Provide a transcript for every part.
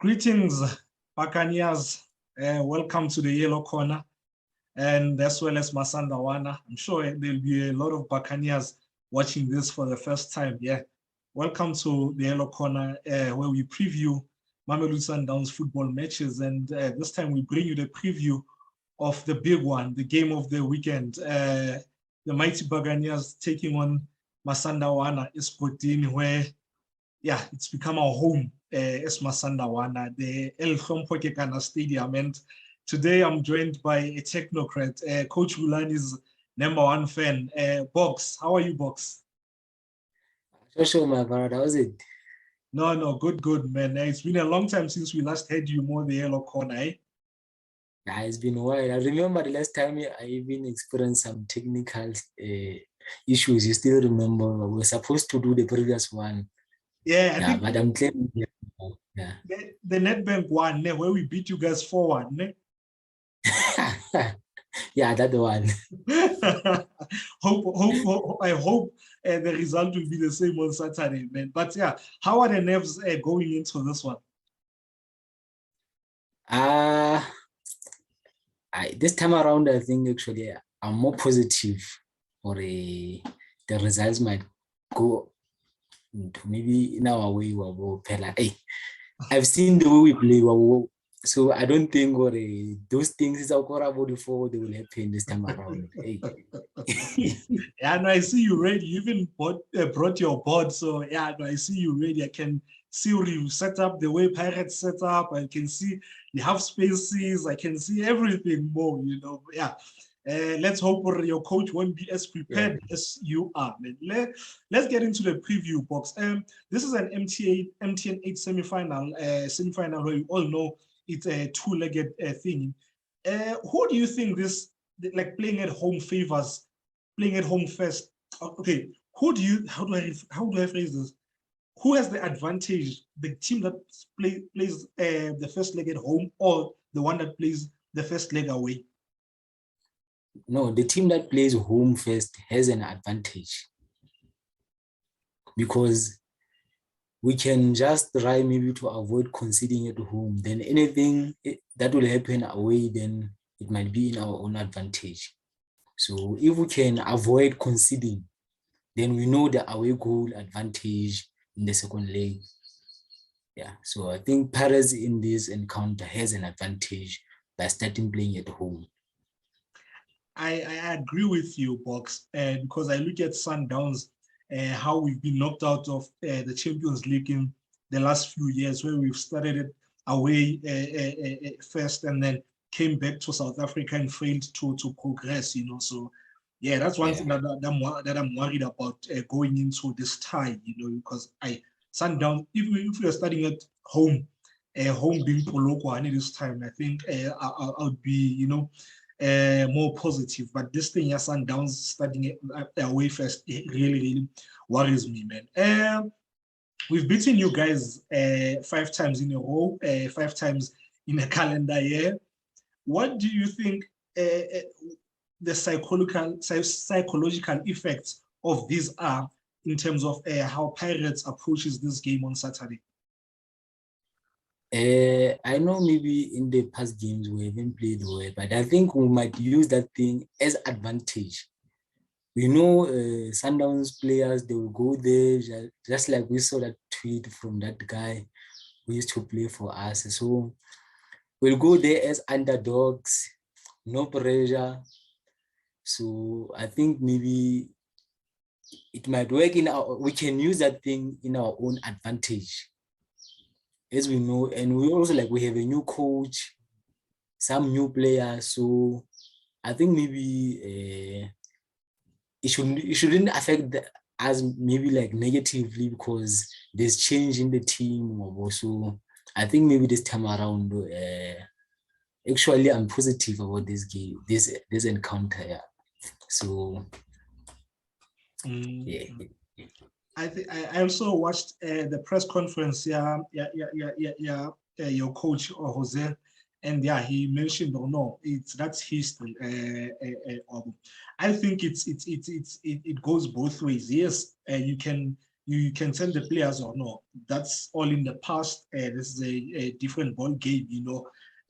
Greetings, Buccaneers. Welcome to the Yellow Corner, and as well as Masandawana. I'm sure there'll be a lot of Buccaneers watching this for the first time. Yeah, welcome to the Yellow Corner, where we preview Mamelodi Sundowns football matches, and this time we bring you the preview of the big one, the game of the weekend. The mighty Buccaneers taking on Masandawana Esportini, where it's become our home. As Masandawana, the El Khompokekana Stadium. And today I'm joined by a technocrat, Coach Gulani's #1 fan, Box. How are you, Box? Sure, my brother. How's it? No, good, man. It's been a long time since we last had you more the Yellow Corner, eh? Yeah, it's been a while. I remember the last time I even experienced some technical issues. You still remember? We were supposed to do the previous one. Yeah, I think but I'm claiming. Yeah. The NetBank one, where we beat you guys 4-1. Yeah, that one. I hope the result will be the same on Saturday, man. But yeah, how are the nerves going into this one? This time around, I think actually I'm more positive, or the results might go into maybe in our way. I've seen the way we play, so I don't think those things is about before they will happen this time around. Yeah, no, I see you ready. You even brought your board, so yeah, no, I see you ready. I can see you set up the way Pirates set up. I can see the half spaces. I can see everything more. Yeah. Let's hope your coach won't be as prepared as you are. Let's get into the preview box. This is an MTN 8 semifinal where you all know it's a two-legged thing. Who do you think this, like, playing at home favors? Playing at home first. Okay, how do I phrase this? Who has the advantage? The team that plays the first leg at home, or the one that plays the first leg away? No, the team that plays home first has an advantage, because we can just try maybe to avoid conceding at home. Then anything that will happen away, then it might be in our own advantage. So if we can avoid conceding, then we know the away goal advantage in the second leg. Yeah, so I think Paris in this encounter has an advantage by starting playing at home. I agree with you, Box, because I look at Sundowns, how we've been knocked out of the Champions League in the last few years, where we've started it away first and then came back to South Africa and failed to progress, So yeah, that's one thing that I'm worried about going into this tie, because Sundowns, if we are starting at home, home being Polokwane this time, I think I'll be, more positive. But this thing, Sundowns starting away first, it really worries me, man. We've beaten you guys 5 times in a row, 5 times in a calendar year. What do you think the psychological effects of these are in terms of how Pirates approaches this game on Saturday? I know maybe in the past games we haven't played well, but I think we might use that thing as advantage. We know Sundowns players, they will go there, just like we saw that tweet from that guy who used to play for us. So we'll go there as underdogs, no pressure. So I think maybe it might work we can use that thing in our own advantage, as we know. And we also, we have a new coach, some new players. So I think maybe it shouldn't affect us maybe negatively, because there's change in the team. So I think maybe this time around, actually I'm positive about this game, this encounter. Yeah. So yeah. I also watched the press conference. Your coach Jose, and he mentioned, that's history. I think it goes both ways. Yes, you can you can send the players or no. That's all in the past. This is a different ball game,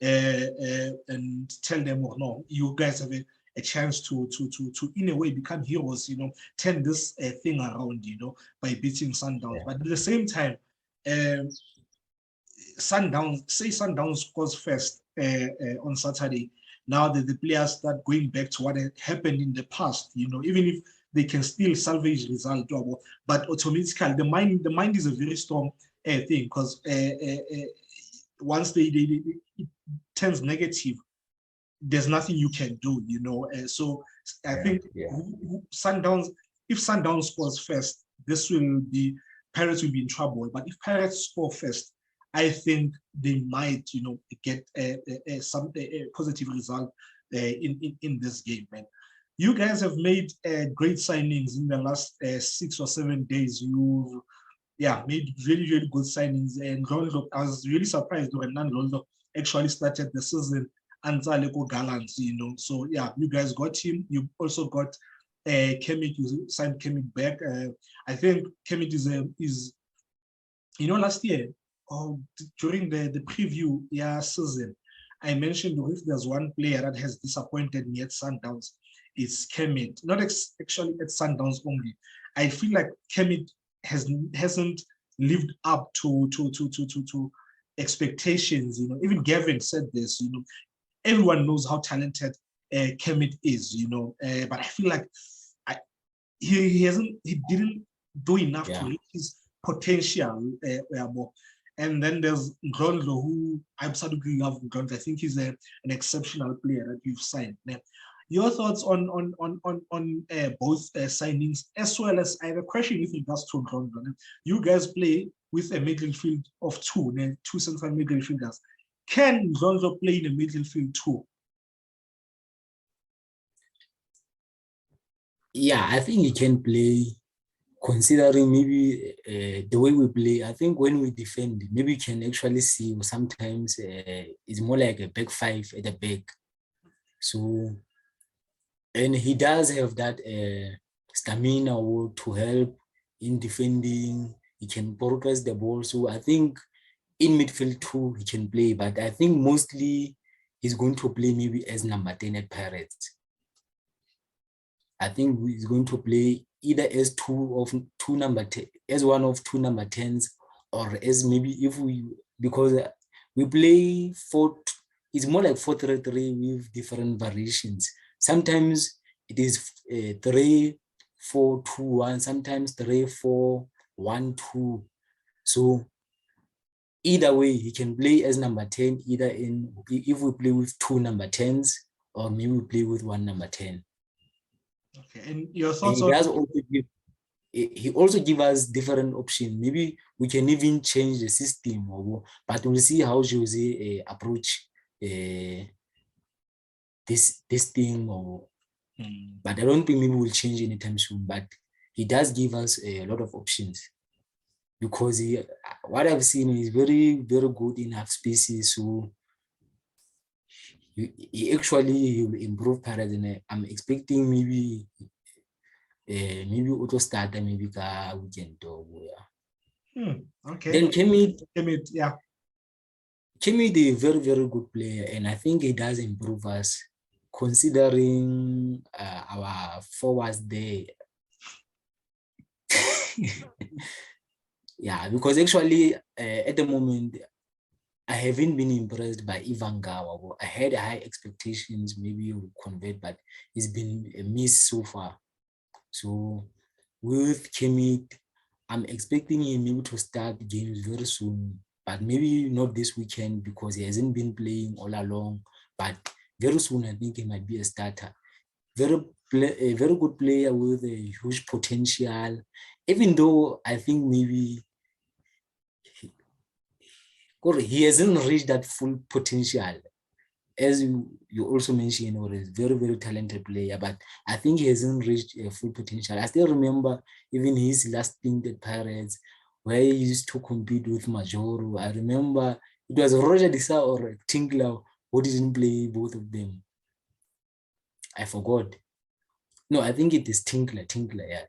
and tell them or no, you guys have a chance to in a way become heroes, turn this thing around, by beating Sundowns. But at the same time, Sundowns scores first on Saturday. Now that the players start going back to what had happened in the past, even if they can still salvage result, but automatically the mind is a very strong thing, because once it turns negative, there's nothing you can do, so I think Sundowns, if Sundowns scores first, this will be, Pirates will be in trouble. But if Pirates score first, I think they might, get some positive result in this game, man. You guys have made great signings in the last 6 or 7 days. You made really, really good signings. And Ronaldo, I was really surprised when Ronaldo actually started the season Anzaleko Gallants, So you guys got him. You also got Kemit. You signed Kemit back. I think Kemit is last year, during the preview season, I mentioned if there's one player that has disappointed me at Sundowns, it's Kemit. Not actually at Sundowns only. I feel like Kemit hasn't lived up to expectations. Even Gavin said this. Everyone knows how talented Kemit is. But I feel like he didn't do enough to reach his potential. And then there's Ndlondlo, who I absolutely love Ndlondlo. I think he's an exceptional player that you've signed. Your thoughts on both signings, as well as I have a question with regards to Ndlondlo. You guys play with a midfield of two central midfielders. Can Ndlondlo play in a midfield too? Yeah, I think he can play, considering maybe the way we play. I think when we defend, maybe you can actually see sometimes it's more like a back five at the back. So, and he does have that stamina to help in defending. He can progress the ball. So I think in midfield too, he can play. But I think mostly he's going to play maybe as number 10 at Pirates. I think he's going to play either as one of two number 10s, or as maybe because we play it's more like 4-3-3 with different variations. Sometimes it is 3-4-2-1, sometimes 3-4-1-2. So either way, he can play as number 10, either if we play with two number 10s, or maybe we play with one number 10. Okay, and your thoughts on... He also give us different options. Maybe we can even change the system, but we'll see how Jose approach this thing. But I don't think maybe we'll change anytime soon. But he does give us a lot of options, because what I've seen is very, very good in half spaces. So he will improve Pirates, and I'm expecting maybe auto starter maybe ka weekend Okay. Then Kemit, Kemit is a very, very good player, and I think he does improve us, considering our forwards there. Yeah, because actually at the moment I haven't been impressed by Ivan Gawa. I had high expectations, maybe he will convert, but it's been a miss so far. So with Kemit, I'm expecting him maybe to start games very soon, but maybe not this weekend because he hasn't been playing all along. But very soon, I think he might be a starter. A very good player with a huge potential, even though I think maybe he hasn't reached that full potential. As you also mentioned, he's a very, very talented player, but I think he hasn't reached full potential. I still remember even his last stint at Pirates, where he used to compete with Majoro. I remember it was Roger Disa or Tinkler who didn't play both of them. I forgot. No, I think it is Tinkler.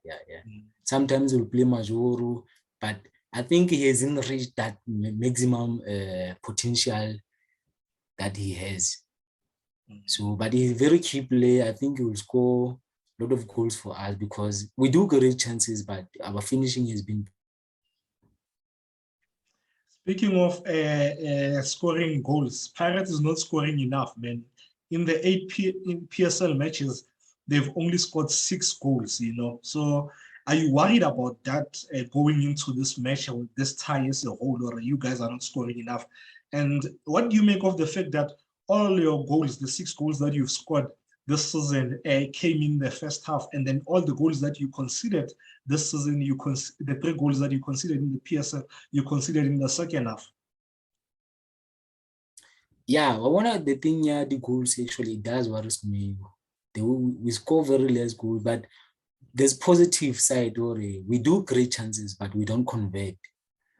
Yeah. Sometimes we'll play Majoro, but I think he hasn't reached that maximum potential that he has. So, but he's a very key player. I think he will score a lot of goals for us because we do create chances, but our finishing has been. Speaking of scoring goals, Pirates is not scoring enough, man. In the in PSL matches, they've only scored 6 goals, you know. So are you worried about that going into this match with this tie as a whole, or you guys are not scoring enough? And what do you make of the fact that all your goals, the 6 goals that you've scored this season, came in the first half, and then all the goals that you considered this season, the 3 goals that you considered in the PSL, you considered in the second half? Yeah, one of the thing, yeah, the goals actually does worries me. We score very less goals, but there's positive side, or we do create chances, but we don't convert.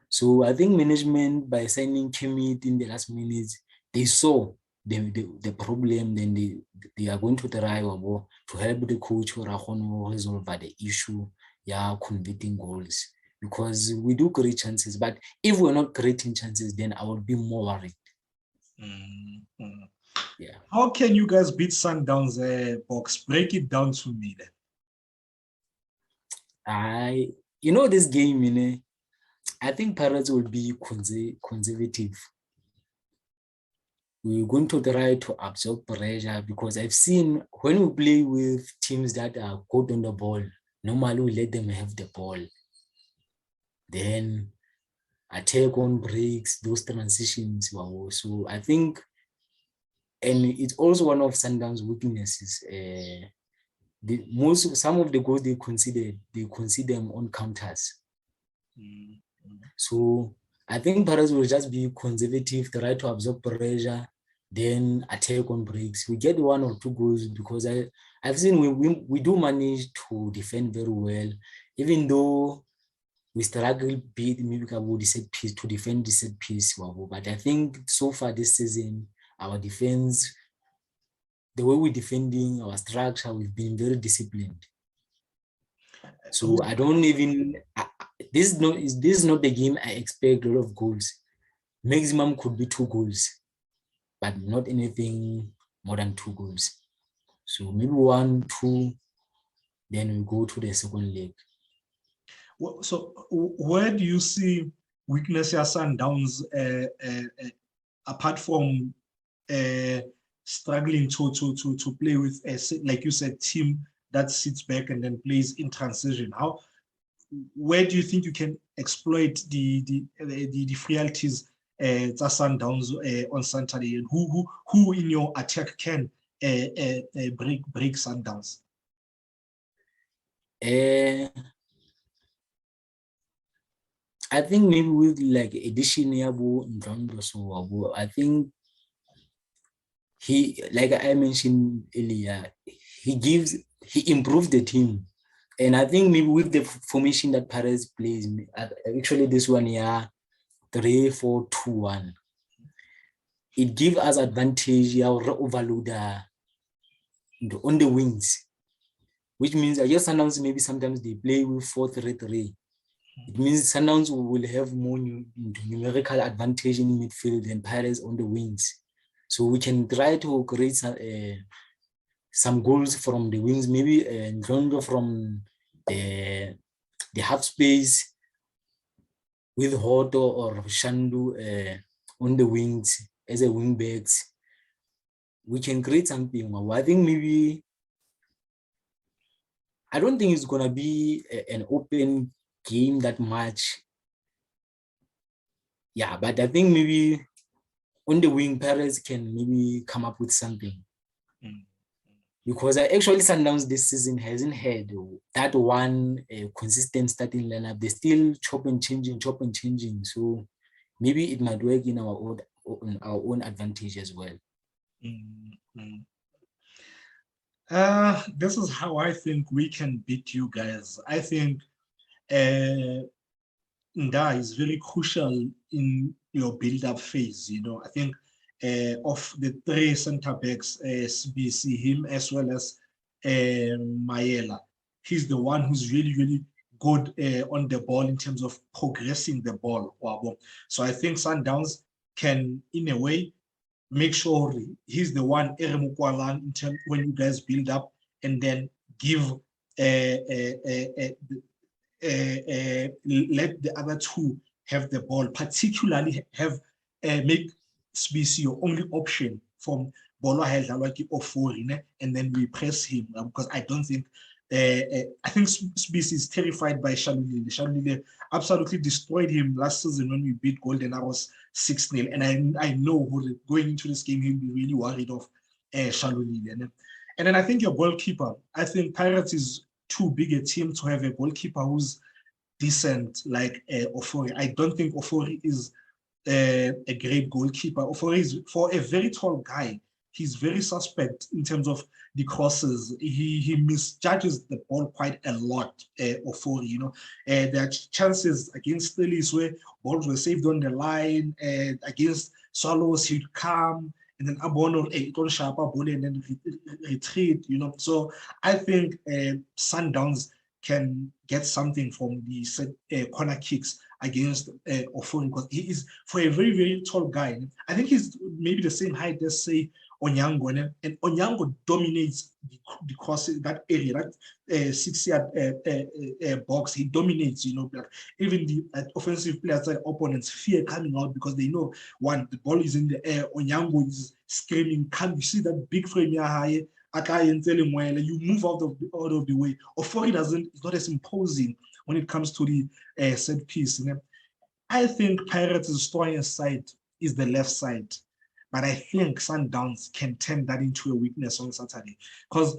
So I think management, by signing Kimit in the last minutes, they saw the problem, then they are going to try to help the coach or resolve the issue, yeah, converting goals. Because we do create chances, but if we're not creating chances, then I would be more worried. Mm-hmm. Yeah. How can you guys beat Sundowns, Box? Break it down to me then. This game, I think Pirates will be conservative. We're going to try to absorb pressure because I've seen when we play with teams that are good on the ball, normally we let them have the ball. Then attack on breaks, those transitions. Wow. So I think, and it's also one of Sundowns' weaknesses. Some of the goals they consider them on counters. Mm-hmm. So I think Pirates will just be conservative, try to absorb pressure, then attack on breaks. We get 1 or 2 goals because I've seen we do manage to defend very well, even though we struggle bit maybe about the set piece to defend the set piece. But I think so far this season, our defense, the way we're defending our structure, we've been very disciplined. So I don't even this is not the game I expect a lot of goals. Maximum could be 2 goals, but not anything more than 2 goals. So maybe 1, 2, then we go to the second leg. So where do you see weakness at Sundowns apart from struggling to play with like you said, team that sits back and then plays in transition? Where do you think you can exploit the frailties that Sundowns on Saturday, and who in your attack can break Sundowns? I think maybe with like addition so I think he, like I mentioned earlier, he improved the team. And I think maybe with the formation that Pirates plays, actually this one, 3-4-2-1, it gives us advantage, overload on the wings, which means I guess Sundowns maybe sometimes they play with 4-3-3. It means Sundowns will have more numerical advantage in midfield than Pirates on the wings. So we can try to create some goals from the wings, maybe from the half space with Hoto or Shandu on the wings as a wing backs. We can create something. I think maybe, I don't think it's going to be an open game that much. Yeah, but I think maybe on the wing, Perez can maybe come up with something. Because actually Sundowns this season hasn't had that one consistent starting lineup. They're still chop and changing. So maybe it might work in our own advantage as well. This is how I think we can beat you guys. I think Nda is very crucial in your build-up phase. I think of the 3 center backs, SBC, him as well as Mayela. He's the one who's really, really good on the ball in terms of progressing the ball. So I think Sundowns can, in a way, make sure he's the one in terms when you guys build up and then give let the other two have the ball, particularly have make Sbisi your only option from Bolo Ofori, and then we press him because I don't think I think Sbisi is terrified by Shalulile. Shalulile absolutely destroyed him last season when we beat Golden Arrows 6-0, and I know going into this game he'll be really worried of Shalulile. And then I think your goalkeeper, I think Pirates is too big a team to have a goalkeeper who's decent like Ofori. I don't think Ofori is a great goalkeeper. Ofori is, for a very tall guy, he's very suspect in terms of the crosses. He misjudges the ball quite a lot, Ofori. There are chances against Stelis where balls were saved on the line, and against Swallows, he'd come, and then Abono, it on sharper ball and then retreat, So I think Sundowns can get something from the corner kicks against Ofori, because he is, for a very, very tall guy, I think he's maybe the same height as, say, Onyango, and Onyango dominates the cross, that area, that 6-yard box. He dominates, even the offensive players, opponents fear coming out because they know, one, the ball is in the air. Onyango is screaming, "Come!" You see that big frame high. You move out of the way. Ofori it's not as imposing when it comes to the set piece. I think Pirates' strongest side is the left side, but I think Sundowns can turn that into a weakness on Saturday, because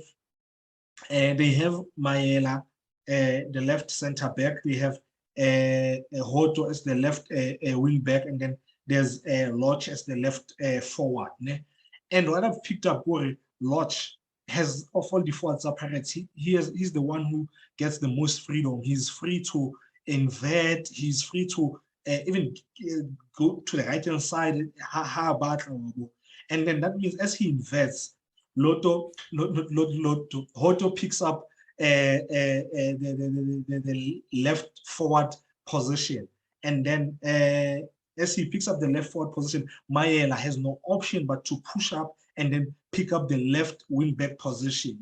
they have Mayela, the left center back. They have Hoto as the left wing back, and then there's Lodge as the left forward. And what I've picked up, Lodge has, of all the forwards up Pirates, he's the one who gets the most freedom. He's free to invert. He's free to even go to the right-hand side, and then that means as he inverts, Hoto picks up the left forward position, and then as he picks up the left forward position, Mayela has no option but to push up and then pick up the left wing back position.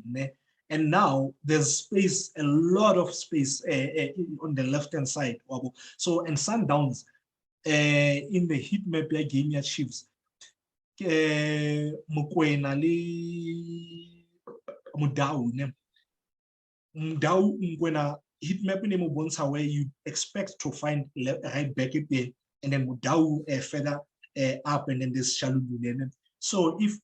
And now there's space, a lot of space on the left-hand side. So, and Sundowns in the heat map game ya Chiefs, Mokoena le Mudau, Mudau heat map in Mubonsa, where you expect to find right back at there, and then Mudau further up, and then there's Shalulile. So if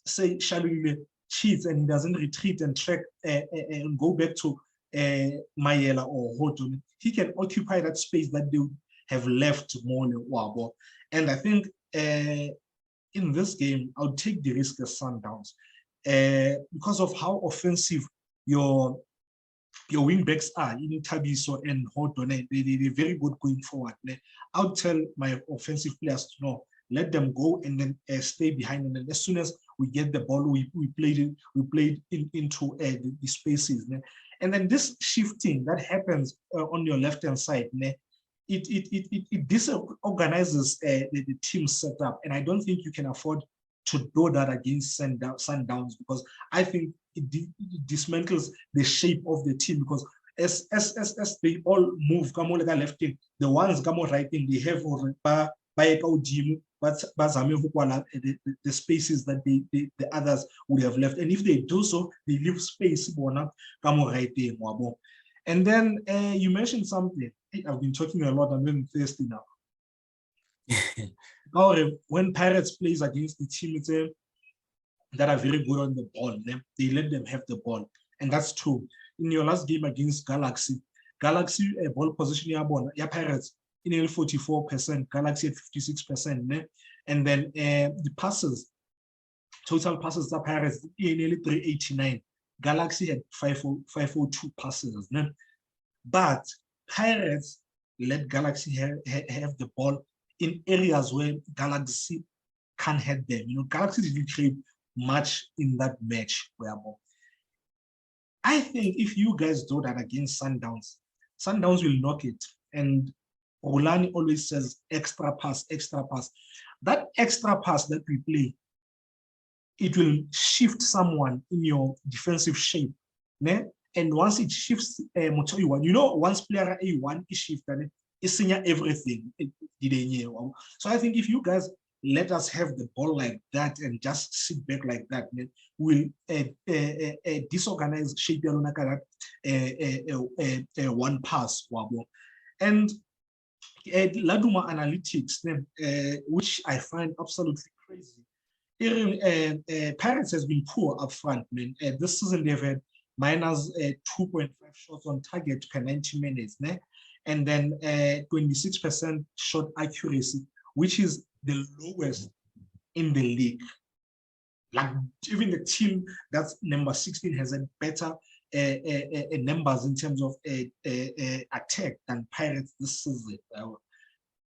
say Shalulile cheats and he doesn't retreat and track and go back to Mayela or Horton, he can occupy that space that they have left more Wabo. And I think in this game, I'll take the risk as Sundowns because of how offensive your wingbacks are in Thabiso and Horton. They're very good going forward. I'll tell my offensive players to know, let them go and then stay behind. And then as soon as we get the ball, we played into the spaces. And then this shifting that happens on your left-hand side, it disorganizes the team setup. And I don't think you can afford to do that against Sundowns, because I think it dismantles the shape of the team, because as they all move, left in, the ones right in, they have but the spaces that the others would have left. And if they do so, they leave space. And then you mentioned something. I've been talking a lot. I'm getting thirsty now. When Pirates plays against the teams that are very good on the ball, they let them have the ball. And that's true. In your last game against Galaxy ball position, Pirates in 44%, Galaxy at 56%. And then the passes, total passes that Pirates nearly 389. Galaxy had 502 passes. But Pirates let Galaxy have the ball in areas where Galaxy can't hit them. Galaxy didn't create much in that match. I think if you guys do that against Sundowns, Sundowns will knock it. And Rolani always says extra pass, extra pass. That extra pass that we play, it will shift someone in your defensive shape. Ne? And once it shifts Motoiwan, you know, once player A1 is shifted, it's everything. So I think if you guys let us have the ball like that and just sit back like that, we'll disorganize shape one pass. And Laduma analytics, which I find absolutely crazy. Pirates has been poor up front, man. This season they've had minus 2.5 shots on target per 90 minutes, né? And then 26% shot accuracy, which is the lowest in the league. Like even the team that's number 16 has a better numbers in terms of attack than Pirates this season.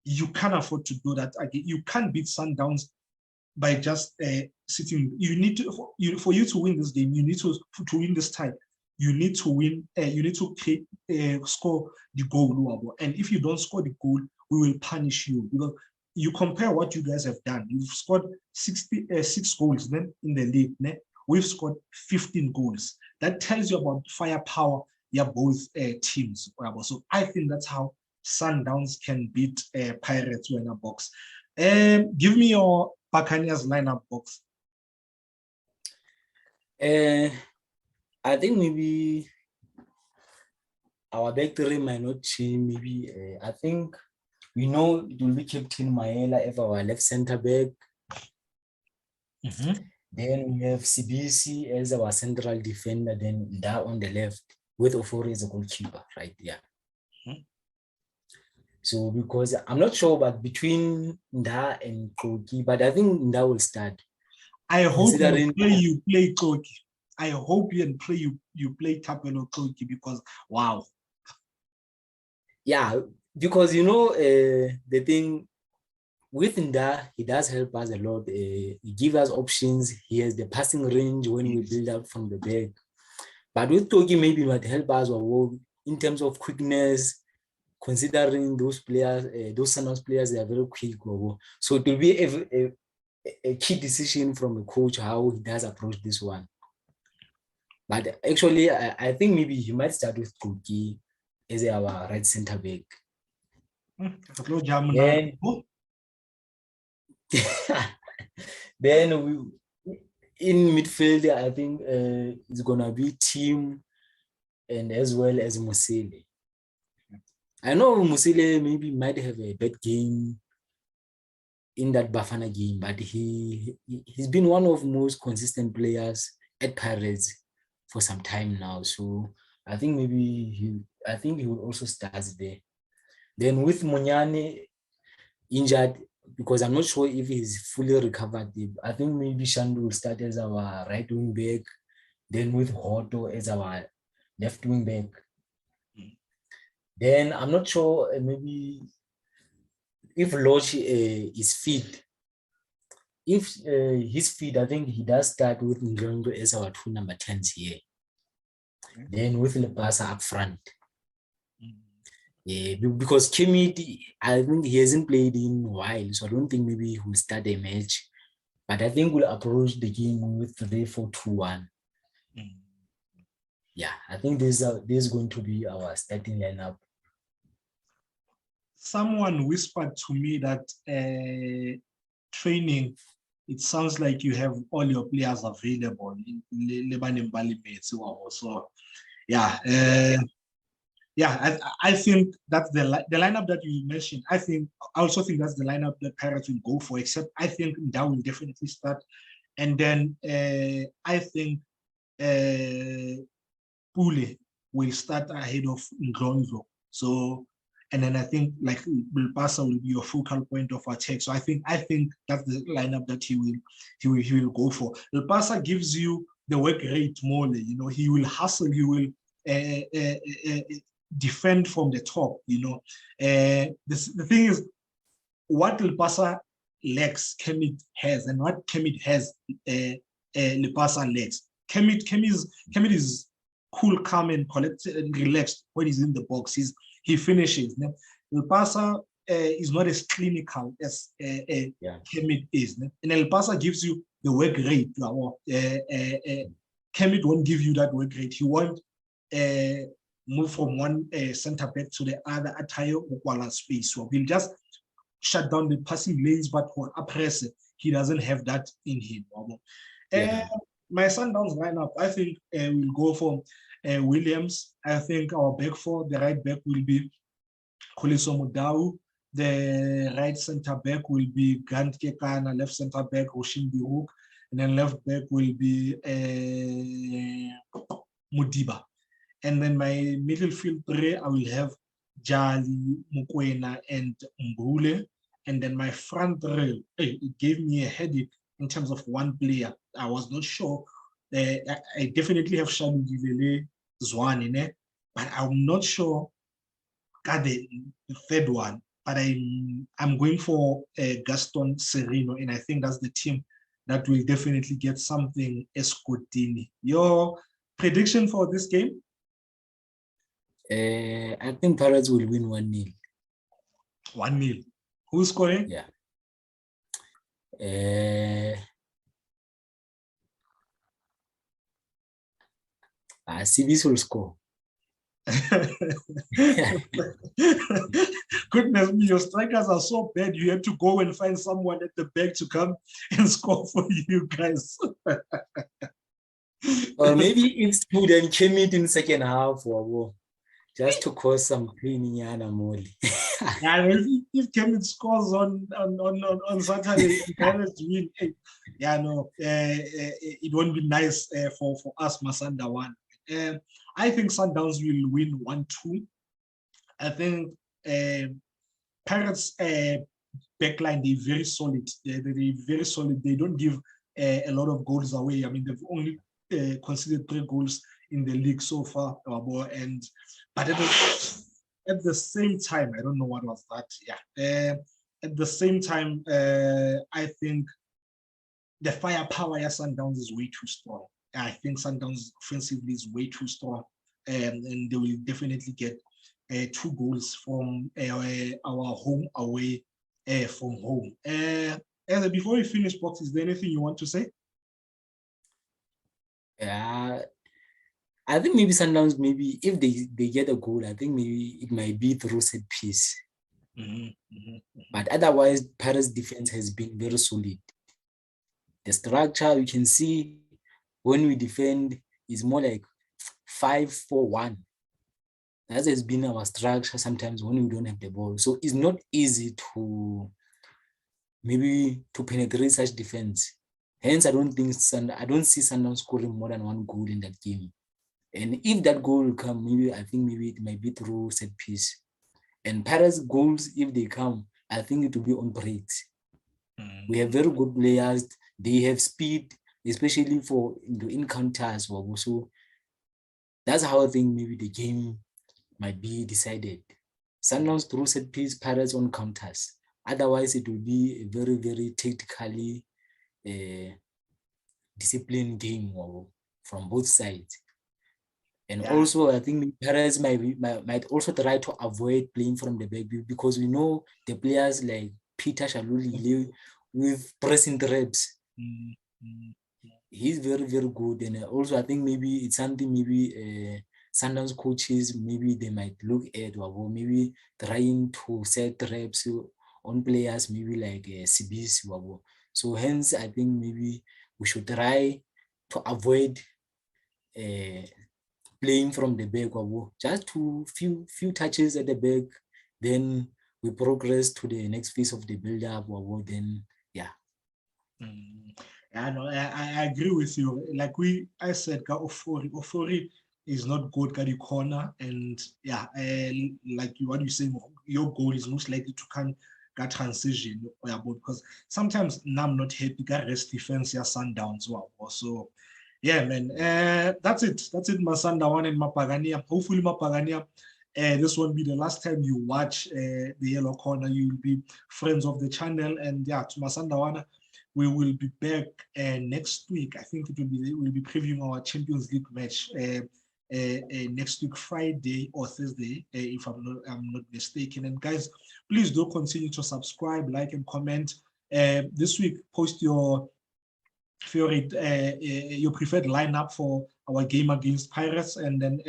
You can't afford to do that again. You can't beat Sundowns by just sitting. You need to, for you to win this game, you need to win this tie. You need to win. You need to score the goal. And if you don't score the goal, we will punish you. Because you compare what you guys have done. You've scored 6 goals then in the league. We've scored 15 goals. That tells you about firepower. Yeah, both teams. So I think that's how Sundowns can beat Pirates in a box. Give me your Buccaneers lineup box. I think maybe our back three might not change. Maybe I think we know it will be Captain Maela as our left center back. Mm-hmm. Then we have CBC as our central defender. Then Nda on the left with Ofori as a goalkeeper, right? Yeah. Mm-hmm. So because I'm not sure, but between Nda and Koki, but I think Nda will start. I hope you play Koki. I hope you play Tapelo Koki because wow. Yeah, because you know the thing with Nda, he does help us a lot. He gives us options. He has the passing range when we build up from the back. But with Koki, maybe might help us in terms of quickness. Considering those players, those Sundowns players, they are very quick. So it will be a key decision from the coach how he does approach this one. But actually, I think maybe he might start with Koki as our right center back. Then we, in midfield, I think it's gonna be Team and as well as Musile. I know Musile maybe might have a bad game in that Bafana game, but he's been one of the most consistent players at Pirates for some time now. So I think maybe he will also start there. Then with Munyane injured, because I'm not sure if he's fully recovered, I think maybe Shandu will start as our right wing back, then with Hoto as our left wing back. Then I'm not sure, maybe if Lodge is fit. If he's fit, I think he does start with Ndlondo as our 2 number 10s here. Then with Lepasa up front. Yeah, because Kimit, I think he hasn't played in a while, so I don't think maybe he will start a match. But I think we'll approach the game with 3-4-2-1. Yeah, I think this is going to be our starting lineup. Someone whispered to me that training, it sounds like you have all your players available in Lebanon Bali mates. So yeah, I think that's the lineup that you mentioned. I also think that's the lineup that Pirates will go for, except I think Nda will definitely start. And then I think Pule will start ahead of Ndlondo. So, and then I think like Bilbasa will be your focal point of attack. So I think that's the lineup that he will go for. Bilbasa gives you the work rate more. You know, he will hustle. He will defend from the top. You know, the thing is, what Bilbasa lacks, Kemit has, and what Kemit has, Bilbasa lacks. Kemit is cool, calm, and collected and relaxed when he's in the box. He finishes. El Pasa is not as clinical as Kermit is. And El Pasa gives you the work rate. Kermit won't give you that work rate. He won't move from one center back to the other at higher equal space. So he'll just shut down the passing lanes, but for a press, he doesn't have that in him. My Sundowns lineup, I think we'll go for Williams. I think our back four, the right back will be Khuliso Mudau. The right center back will be Grant Kekana, left center back Roshin Bihouk, and then left back will be Mudiba. And then my midfield three, I will have Jali, Mukwena, and Mbule. And then my front three, it gave me a headache in terms of one player. I was not sure. I definitely have Shalu Givele Zwan in it, but I'm not sure got the third one. But I'm going for Gaston Sereno, and I think that's the team that will definitely get something Escotini. Your prediction for this game? I think Pirates will win 1-0. 1-0. Who's scoring? Yeah. CBs will score. Goodness me, your strikers are so bad. You have to go and find someone at the back to come and score for you guys. Or maybe it's good and came it in second half or just to cause some pain in Yana Moli. Yeah, if Kemet scores on Saturday and Pirates win, it won't be nice for us, Masanda one. I think Sundowns will win 1-2. I think Pirates backline, they're very solid. They're very solid. They don't give a lot of goals away. I mean, they've only conceded 3 goals in the league so far. But at the same time, I don't know what was that. Yeah. At the same time, I think the firepower at Sundowns is way too strong. I think Sundowns offensively is way too strong, and they will definitely get 2 goals from our home away from home. Before we finish, Box, is there anything you want to say? Yeah, I think maybe Sundowns, maybe if they get a goal, I think maybe it might be through set piece. But otherwise, Paris' defense has been very solid. The structure, you can see when we defend is more like 5-4-1. That has been our structure sometimes when we don't have the ball. So it's not easy to penetrate such defense. Hence, I don't see Sundowns scoring more than 1 goal in that game. And if that goal will come, I think it might be through set piece. And Paris goals, if they come, I think it will be on breaks. We have very good players. They have speed, especially for the encounters. So that's how I think maybe the game might be decided. Sundowns through set piece, Pirates on counters. Otherwise, it will be a very, very tactically disciplined game from both sides. And also, I think Pirates might also try to avoid playing from the back because we know the players like Peter Shaluli with pressing threats. He's very, very good. And also, I think maybe it's something Sundowns coaches, maybe they might look at or maybe trying to set traps on players, maybe like CBs. So hence, I think maybe we should try to avoid playing from the back, just to few touches at the back, then we progress to the next phase of the build-up, then I agree with you. Like I said, Ofori is not good at the corner, and like what you saying, your goal is most likely to come that transition, because sometimes I'm not happy got rest defense Sundowns. So yeah, man. That's it. Masanda one and Mapagania. Hopefully, Mapagania. This won't be the last time you watch the Yellow Corner. You will be friends of the channel, and to Masanda one, we will be back next week. I think we'll be previewing our Champions League match next week, Friday or Thursday, if I'm not mistaken. And guys, please do continue to subscribe, like, and comment. This week, post your favorite, your preferred lineup for our game against Pirates, and then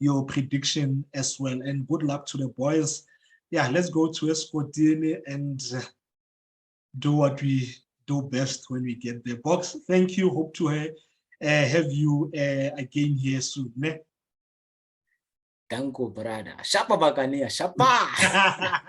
your prediction as well. And good luck to the boys. Yeah, let's go to Escotini and do what we do best when we get there. Box, thank you. Hope to have you again here soon. Ne? Danko brother. Shapa bakania, shapa.